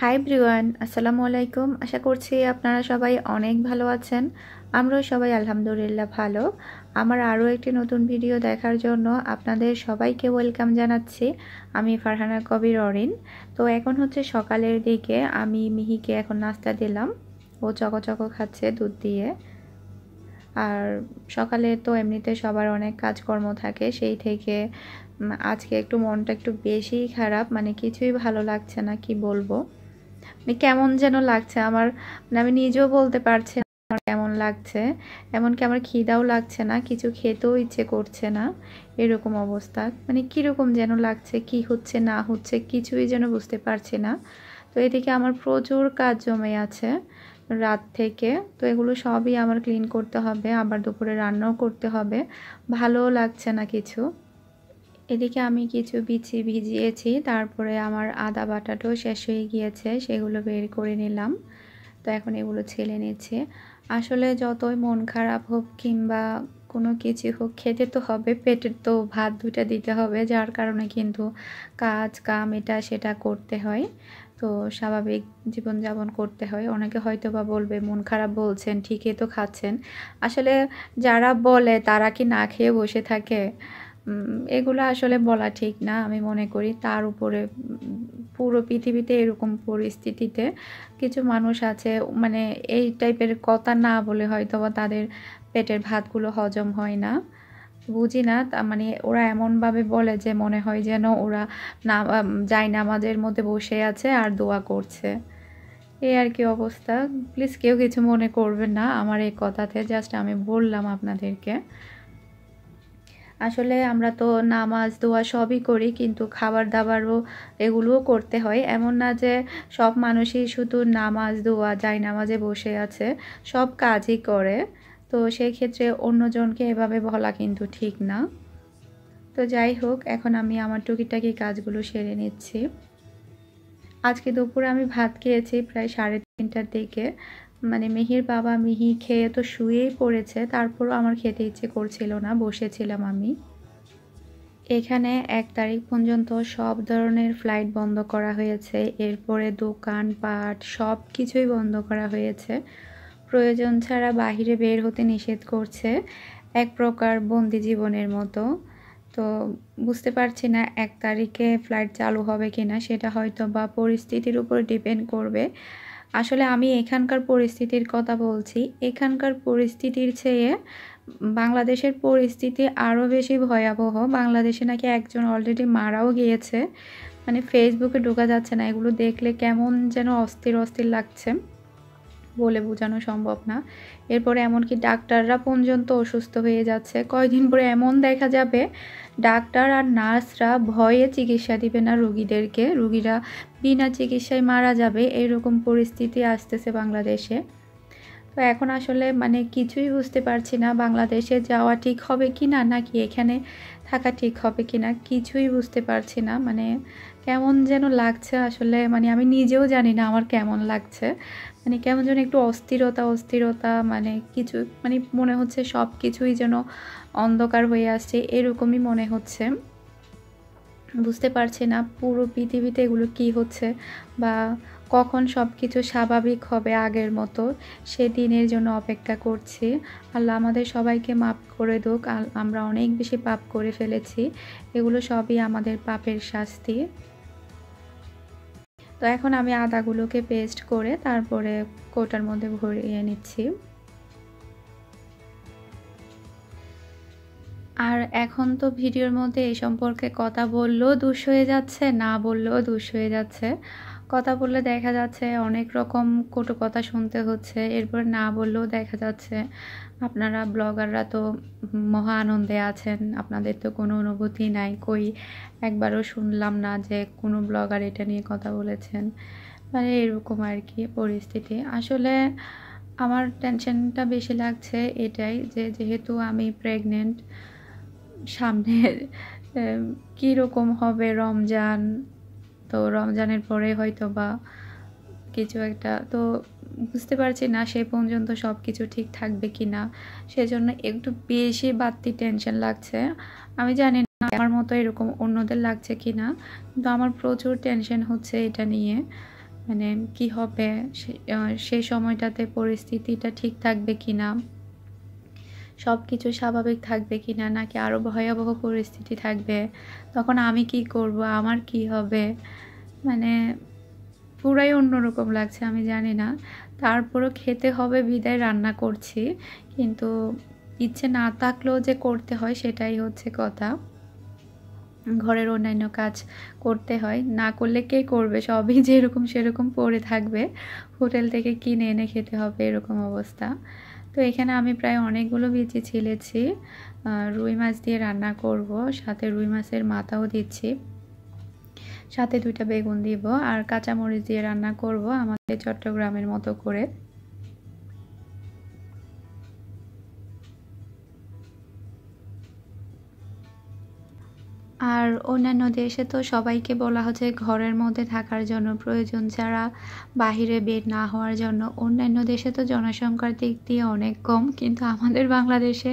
Hi everyone, আসসালামু আলাইকুম। আশা করছি আপনারা সবাই অনেক ভালো আছেন। আমরাও সবাই আলহামদুলিল্লাহ ভালো। আমার আরও একটি নতুন ভিডিও দেখার জন্য আপনাদের সবাইকে ওয়েলকাম জানাচ্ছি। আমি ফারহানা কবির অরিন। তো এখন হচ্ছে সকালের দিকে, আমি মিহিকে এখন নাস্তা দিলাম। ও চকো খাচ্ছে দুধ দিয়ে। আর সকালে তো এমনিতে সবার অনেক কাজকর্ম থাকে, সেই থেকে আজকে একটু মনটা একটু বেশিই খারাপ, মানে কিছুই ভালো লাগছে না, কি বলবো। কেমন যেন লাগছে আমার, মানে আমি নিজেও বলতে পারছি না আমার কেমন লাগছে। এমনকি আমার খিদাও লাগছে না, কিছু খেতেও ইচ্ছে করছে না, এরকম অবস্থা। মানে কিরকম যেন লাগছে, কি হচ্ছে না হচ্ছে কিছুই যেন বুঝতে পারছি না। তো এদিকে আমার প্রচুর কাজ জমে আছে রাত থেকে, তো এগুলো সবই আমার ক্লিন করতে হবে, আবার দুপুরে রান্নাও করতে হবে। ভালোও লাগছে না কিছু। এদিকে আমি কিছু বিচি ভিজিয়েছি, তারপরে আমার আদা বাটাটাও শেষ হয়ে গিয়েছে, সেগুলো বের করে নিলাম। তো এখন এগুলো ছেলে নিচ্ছে। আসলে যতই মন খারাপ হোক কিংবা কোনো কিছু হোক, খেতে তো হবে, পেটের তো ভাত দুটা দিতে হবে, যার কারণে কিন্তু কাজ কাম এটা সেটা করতে হয়। তো স্বাভাবিক জীবনযাপন করতে হয়। অনেকে হয়তো বা বলবে মন খারাপ বলছেন, ঠিকই তো খাচ্ছেন। আসলে যারা বলে তারা কি না খেয়ে বসে থাকে? এগুলো আসলে বলা ঠিক না আমি মনে করি। তার উপরে পুরো পৃথিবীতে এরকম পরিস্থিতিতে কিছু মানুষ আছে, মানে এই টাইপের কথা না বলে হয়তো বা তাদের পেটের ভাতগুলো হজম হয় না, বুঝি না। মানে ওরা এমনভাবে বলে যে মনে হয় যেন ওরা না যায় নামাজের মধ্যে বসে আছে আর দোয়া করছে, এই আর কি অবস্থা। প্লিজ কেউ কিছু মনে করবেন না আমার এই কথাতে, জাস্ট আমি বললাম আপনাদেরকে। আসলে আমরা তো নামাজ দোয়া সবই করি, কিন্তু খাবার দাবারও এগুলোও করতে হয়। এমন না যে সব মানুষই শুধু নামাজ দোয়া যায় নামাজে বসে আছে, সব কাজই করে। তো সেই ক্ষেত্রে অন্যজনকে এভাবে বলা কিন্তু ঠিক না। তো যাই হোক, এখন আমি আমার টুকিটাকি কাজগুলো সেরে নিচ্ছি। আজকে দুপুরে আমি ভাত খেয়েছি প্রায় 3:30টার দিকে। মানে মিহির বাবা মিহি খেয়ে তো শুয়েই পড়েছে, তারপরও আমার খেতে ইচ্ছে করছিল না, বসেছিলাম আমি। এখানে 1 তারিখ পর্যন্ত সব ধরনের ফ্লাইট বন্ধ করা হয়েছে, এরপরে দোকানপাট সব কিছুই বন্ধ করা হয়েছে। প্রয়োজন ছাড়া বাহিরে বের হতে নিষেধ করছে, এক প্রকার বন্দি জীবনের মতো। তো বুঝতে পারছি না 1 তারিখে ফ্লাইট চালু হবে কিনা, সেটা হয়তো বা পরিস্থিতির উপর ডিপেন্ড করবে। আসলে আমি এখানকার পরিস্থিতির কথা বলছি, এখানকার পরিস্থিতির চেয়ে বাংলাদেশের পরিস্থিতি আরও বেশি ভয়াবহ। বাংলাদেশে নাকি একজন অলরেডি মারাও গিয়েছে, মানে ফেসবুকে ঢোকা যাচ্ছে না, এগুলো দেখলে কেমন যেন অস্থির অস্থির লাগছে, বলে বোঝানো সম্ভব না। এরপরে এমনকি ডাক্তাররা পর্যন্ত অসুস্থ হয়ে যাচ্ছে। কয়দিন পরে এমন দেখা যাবে ডাক্তার আর নার্সরা ভয়ে চিকিৎসা দিবে না রুগীদেরকে, রুগীরা বিনা চিকিৎসায় মারা যাবে, এরকম পরিস্থিতি আসতেছে বাংলাদেশে। তো এখন আসলে মানে কিছুই বুঝতে পারছি না, বাংলাদেশে যাওয়া ঠিক হবে কি না, নাকি এখানে থাকা ঠিক হবে কি না, কিছুই বুঝতে পারছি না। মানে কেমন যেন লাগছে আসলে, মানে আমি নিজেও জানি না আমার কেমন লাগছে। মানে কেমন যেন একটু অস্থিরতা, মানে কিছু, মানে মনে হচ্ছে সব কিছুই যেন অন্ধকার হয়ে আসছে, এরকমই মনে হচ্ছে। বুঝতে পারছি না পুরো পৃথিবীতে এগুলো কি হচ্ছে, বা কখন সব কিছু স্বাভাবিক হবে আগের মতো, সেদিনের জন্য অপেক্ষা করছি। আল্লাহ আমাদের সবাইকে মাফ করে দিক। আমরা অনেক বেশি পাপ করে ফেলেছি, এগুলো সবই আমাদের পাপের শাস্তি। তো এখন আমি আদাগুলোকে পেস্ট করে তারপরে কৌটার মধ্যে ভরিয়ে নিচ্ছি। আর এখন তো ভিডিওর মধ্যে এই সম্পর্কে কথা বললেও দুষ হয়ে যাচ্ছে, না বললেও দুষ হয়ে যাচ্ছে। কথা বললে দেখা যাচ্ছে অনেক রকম কটু কথা শুনতে হচ্ছে, এরপর না বললেও দেখা যাচ্ছে আপনারা ব্লগাররা তো মহা আনন্দে আছেন, আপনাদের তো কোনো অনুভূতি নাই, কই একবারও শুনলাম না যে কোনো ব্লগার এটা নিয়ে কথা বলেছেন। মানে এরকম আর কি পরিস্থিতি। আসলে আমার টেনশনটা বেশি লাগছে এটাই যে যেহেতু আমি প্রেগনেন্ট, সামনে কীরকম হবে রমজান, তো রমজানের পরে হয়তো বা কিছু একটা, তো বুঝতে পারছি না সে পর্যন্ত সব কিছু ঠিক থাকবে কি না, সেজন্য একটু বেশি বাড়তি টেনশন লাগছে। আমি জানি না আমার মতো এরকম অন্যদের লাগছে কি না, কিন্তু আমার প্রচুর টেনশন হচ্ছে এটা নিয়ে। মানে কি হবে, সেই সময়টাতে পরিস্থিতিটা ঠিক থাকবে কিনা, সব কিছু স্বাভাবিক থাকবে কিনা, নাকি আরও ভয়াবহ পরিস্থিতি থাকবে, তখন আমি কি করব, আমার কি হবে, মানে পুরাই অন্যরকম লাগছে। আমি জানি না, তারপরও খেতে হবে বিদায় রান্না করছি, কিন্তু ইচ্ছে না থাকলেও যে করতে হয় সেটাই হচ্ছে কথা। ঘরের অন্যান্য কাজ করতে হয়, না করলে কে করবে, সবই যেরকম সেরকম পড়ে থাকবে, হোটেল থেকে কিনে এনে খেতে হবে, এরকম অবস্থা। তো এখানে আমি প্রায় অনেকগুলো বিচি ছিলেছি, রুই মাছ দিয়ে রান্না করব, সাথে রুই মাছের মাথাও দিচ্ছি, সাথে 2টা বেগুন দিব, আর কাঁচামরিচ দিয়ে রান্না করব আমাদের চট্টগ্রামের মতো করে। আর অন্যান্য দেশে তো সবাইকে বলা হচ্ছে ঘরের মধ্যে থাকার জন্য, প্রয়োজন ছাড়া বাহিরে বের না হওয়ার জন্য। অন্যান্য দেশে তো জনসংখ্যার দিক দিয়ে অনেক কম, কিন্তু আমাদের বাংলাদেশে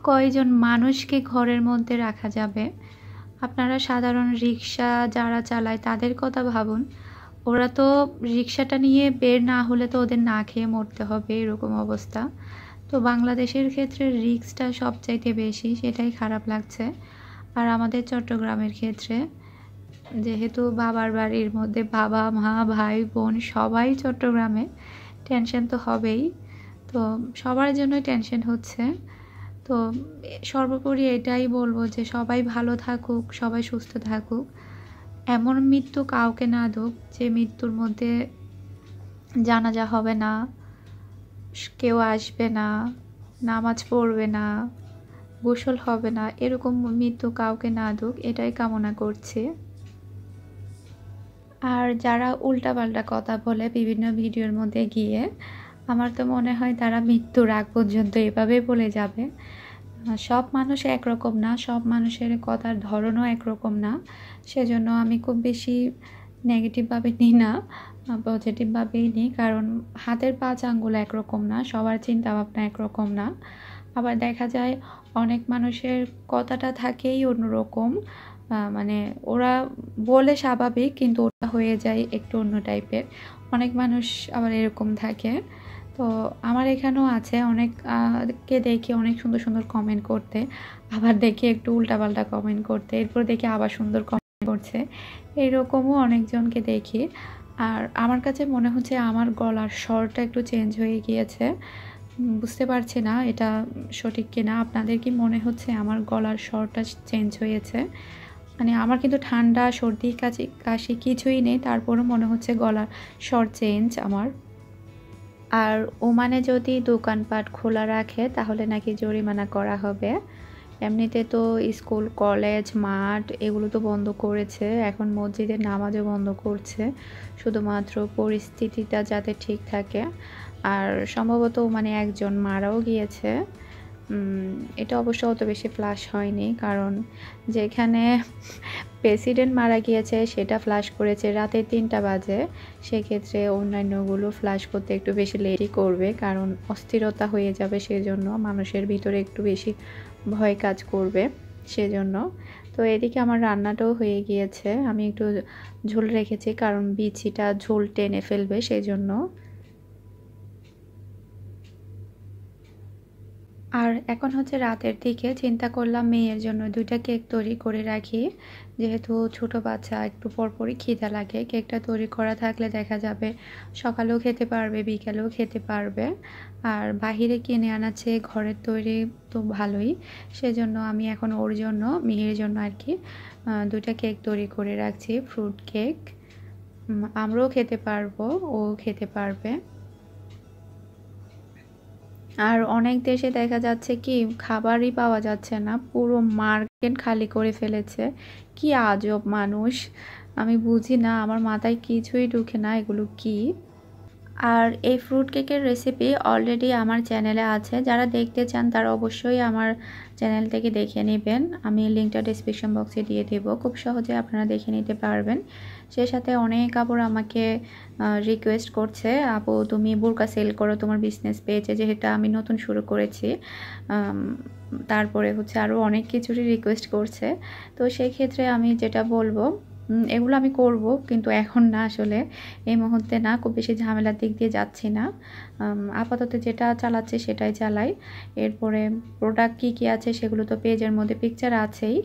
কয়জন মানুষকে ঘরের মধ্যে রাখা যাবে? আপনারা সাধারণ রিক্সা যারা চালায় তাদের কথা ভাবুন, ওরা তো রিক্সাটা নিয়ে বের না হলে তো ওদের না খেয়ে মরতে হবে, এরকম অবস্থা। তো বাংলাদেশের ক্ষেত্রে রিস্কটা সবচাইতে বেশি, সেটাই খারাপ লাগছে। আর আমাদের চট্টগ্রামের ক্ষেত্রে যেহেতু বাবার বাড়ির মধ্যে বাবা মা ভাই বোন সবাই চট্টগ্রামে, টেনশন তো হবেই। তো সবার জন্যই টেনশন হচ্ছে। তো সর্বোপরি এটাই বলবো যে সবাই ভালো থাকুক, সবাই সুস্থ থাকুক, এমন মৃত্যু কাউকে না দুক যে মৃত্যুর মধ্যে জানাজা হবে না, কেউ আসবে না, নামাজ পড়বে না, গোসল হবে না, এরকম মৃত্যু কাউকে না দুক, এটাই কামনা করছি। আর যারা উল্টাপাল্টা কথা বলে বিভিন্ন ভিডিওর মধ্যে গিয়ে, আমার তো মনে হয় তারা মৃত্যুর আগ পর্যন্ত এভাবে বলে যাবে। সব মানুষ একরকম না, সব মানুষের কথার ধরনও একরকম না, সেজন্য আমি খুব বেশি নেগেটিভভাবে নিই না, পজিটিভভাবেই নিই। কারণ হাতের 5 আঙ্গুল একরকম না, সবার চিন্তাভাবনা একরকম না। আবার দেখা যায় অনেক মানুষের কথাটা থাকেই অন্যরকম, মানে ওরা বলে স্বাভাবিক কিন্তু ওটা হয়ে যায় একটু অন্য টাইপের। অনেক মানুষ আবার এরকম থাকে। তো আমার এখানেও আছে অনেক কে দেখি অনেক সুন্দর সুন্দর কমেন্ট করতে, আবার দেখি একটু উল্টাপাল্টা কমেন্ট করতে, এরপর দেখি আবার সুন্দর কমেন্ট করছে, এইরকমও অনেকজনকে দেখি। আর আমার কাছে মনে হচ্ছে আমার গলার স্বরটা একটু চেঞ্জ হয়ে গিয়েছে, বুঝতে পারছি না এটা সঠিক কিনা। আপনাদের কি মনে হচ্ছে আমার গলার স্বরটা চেঞ্জ হয়েছে? মানে আমার কিন্তু ঠান্ডা সর্দি কাশি কিছুই নেই, তারপরও মনে হচ্ছে গলার স্বর চেঞ্জ আমার। আর ওমানে যদি দোকানপাট খোলা রাখে তাহলে নাকি জরিমানা করা হবে। এমনিতে তো স্কুল কলেজ মাঠ এগুলো তো বন্ধ করেছে, এখন মসজিদের নামাজও বন্ধ করছে, শুধুমাত্র পরিস্থিতিটা যাতে ঠিক থাকে। আর সম্ভবত মানে একজন মারাও গিয়েছে, এটা অবশ্য অত বেশি ফ্লাশ হয়নি, কারণ যেখানে প্রেসিডেন্ট মারা গিয়েছে সেটা ফ্লাশ করেছে রাতে 3টা বাজে, সেক্ষেত্রে অন্যান্যগুলো ফ্লাশ করতে একটু বেশি লেটই করবে, কারণ অস্থিরতা হয়ে যাবে, সেজন্য মানুষের ভিতরে একটু বেশি ভয় কাজ করবে সেজন্য। তো এদিকে আমার রান্নাটাও হয়ে গিয়েছে, আমি একটু ঝোল রেখেছি কারণ বিচিটা ঝোল টেনে ফেলবে সেজন্য। আর এখন হচ্ছে রাতের দিকে, চিন্তা করলাম মেয়ের জন্য 2টা কেক তৈরি করে রাখি, যেহেতু ছোট বাচ্চা একটু পরপরই খিদা লাগে, কেকটা তৈরি করা থাকলে দেখা যাবে সকালেও খেতে পারবে বিকালেও খেতে পারবে। আর বাহিরে কিনে আনাচ্ছে, ঘরের তৈরি তো ভালোই, সেজন্য আমি এখন ওর জন্য মেয়ের জন্য আর কি 2টা কেক তৈরি করে রাখছি, ফ্রুট কেক। আমরাও খেতে পারবো, ও খেতে পারবে। আর অনেক দেশে দেখা যাচ্ছে কি খাবারই পাওয়া যাচ্ছে না, পুরো মার্কেট খালি করে ফেলেছে। কি আজব মানুষ, আমি বুঝি না, আমার মাথায় কিছুই ঢুকে না এগুলো কি। আর এই ফ্রুট কেকের রেসিপি অলরেডি আমার চ্যানেলে আছে, যারা দেখতে চান তারা অবশ্যই আমার চ্যানেল থেকে দেখে নেবেন, আমি লিঙ্কটা ডিসক্রিপশন বক্সে দিয়ে দেব, খুব সহজে আপনারা দেখে নিতে পারবেন। সে সাথে অনেক আপুর আমাকে রিকোয়েস্ট করছে, আপু তুমি বোরকা সেল করো তোমার বিজনেস পেজে, যেহেতু আমি নতুন শুরু করেছি। তারপরে হচ্ছে আরও অনেক কিছুরই রিকোয়েস্ট করছে। তো সেই ক্ষেত্রে আমি যেটা বলবো, এগুলো আমি করব, কিন্তু এখন না, আসলে এই মুহূর্তে না, খুব বেশি ঝামেলার দিক দিয়ে যাচ্ছি না। আপাতত যেটা চালাচ্ছি সেটাই চালাই। এরপরে প্রোডাক্ট কী আছে সেগুলো তো পেজের মধ্যে পিকচার আছেই,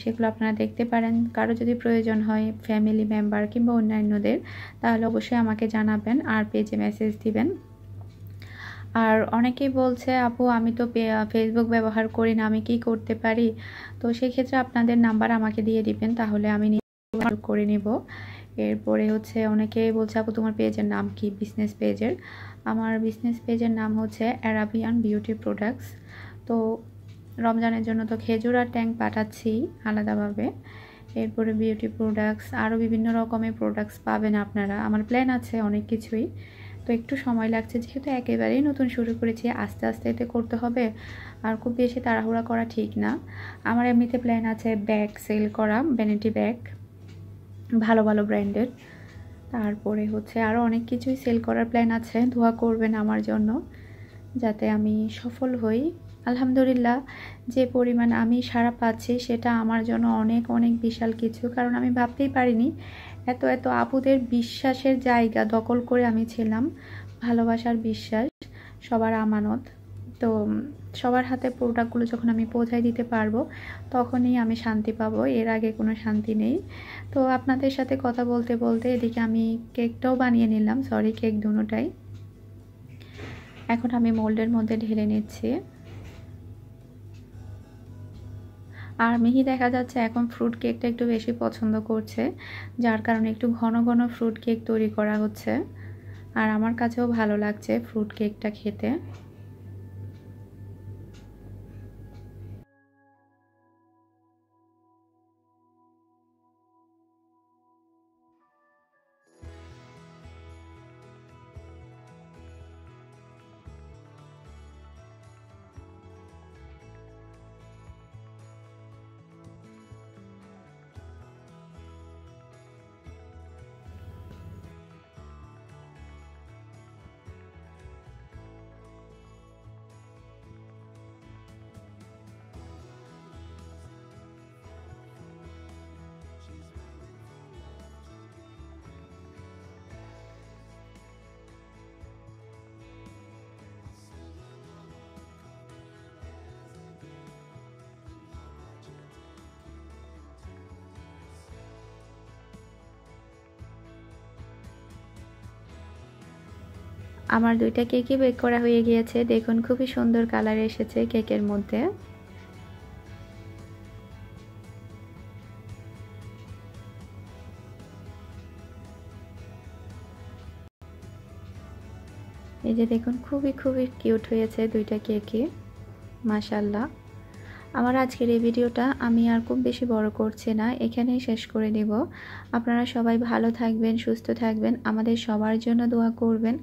সেগুলো আপনারা দেখতে পারেন। কারো যদি প্রয়োজন হয় ফ্যামিলি মেম্বার কিংবা অন্যান্যদের, তাহলে অবশ্যই আমাকে জানাবেন আর পেজে মেসেজ দিবেন। আর অনেকেই বলছে, আপু আমি তো ফেসবুক ব্যবহার করি না, আমি কি করতে পারি? তো সেক্ষেত্রে আপনাদের নাম্বার আমাকে দিয়ে দিবেন, তাহলে আমি করে নিব। এরপরে হচ্ছে অনেকেই বলছে, আপু তোমার পেজের নাম কি, বিজনেস পেজের? আমার বিজনেস পেজের নাম হচ্ছে অ্যারাবিয়ান বিউটি প্রোডাক্টস। তো রমজানের জন্য তো খেজুর আর ট্যাঙ্ক পাঠাচ্ছি আলাদাভাবে। এরপরে বিউটি প্রোডাক্টস, আরও বিভিন্ন রকমের প্রোডাক্টস পাবেন আপনারা। আমার প্ল্যান আছে অনেক কিছুই, তো একটু সময় লাগছে, যেহেতু একেবারেই নতুন শুরু করেছি, আস্তে আস্তে এতে করতে হবে, আর খুব বেশি তাড়াহুড়া করা ঠিক না। আমার এমনিতে প্ল্যান আছে ব্যাগ সেল করা, ভ্যানিটি ব্যাগ, ভালো ভালো ব্র্যান্ডের। তারপরে হচ্ছে আরও অনেক কিছুই সেল করার প্ল্যান আছে। দোয়া করবেন আমার জন্য যাতে আমি সফল হই। আলহামদুলিল্লাহ, যে পরিমাণ আমি সাড়া পাচ্ছি সেটা আমার জন্য অনেক অনেক বিশাল কিছু, কারণ আমি ভাবতেই পারিনি এত এত আপুদের বিশ্বাসের জায়গা দখল করে আমি ছিলাম। ভালোবাসার বিশ্বাস, সবার আমানত। তো সবার হাতে প্রোডাক্টগুলো যখন আমি পৌঁছায় দিতে পারবো, তখনই আমি শান্তি পাবো, এর আগে কোনো শান্তি নেই। তো আপনাদের সাথে কথা বলতে বলতে এদিকে আমি কেকটাও বানিয়ে নিলাম, সরি কেক দুটোটাই। এখন আমি মোল্ডের মধ্যে ঢেলে নিচ্ছি। আর মিহি দেখা যাচ্ছে এখন ফ্রুট কেকটা একটু বেশি পছন্দ করছে, যার কারণে একটু ঘন ঘন ফ্রুট কেক তৈরি করা হচ্ছে। আর আমার কাছেও ভালো লাগছে ফ্রুট কেকটা খেতে। আমার দুইটা কেকই বেক করা হয়ে গিয়েছে, দেখুন খুবই সুন্দর কালার এসেছে কেকের মধ্যে। এই যে দেখুন, খুবই খুবই কিউট হয়েছে দুইটা কেকই, মাশাআল্লাহ। আমার আজকের এই ভিডিওটা আমি আর খুব বেশি বড় করছি না, এখানেই শেষ করে দেব। আপনারা সবাই ভালো থাকবেন, সুস্থ থাকবেন, আমাদের সবার জন্য দোয়া করবেন,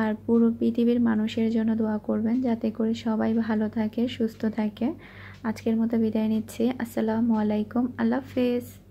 আর পুরো পৃথিবীর মানুষের জন্য দোয়া করবেন, যাতে করে সবাই ভালো থাকে, সুস্থ থাকে। আজকের মতো বিদায় নিচ্ছি। আসসালামু আলাইকুম, আল্লাহ হাফেজ।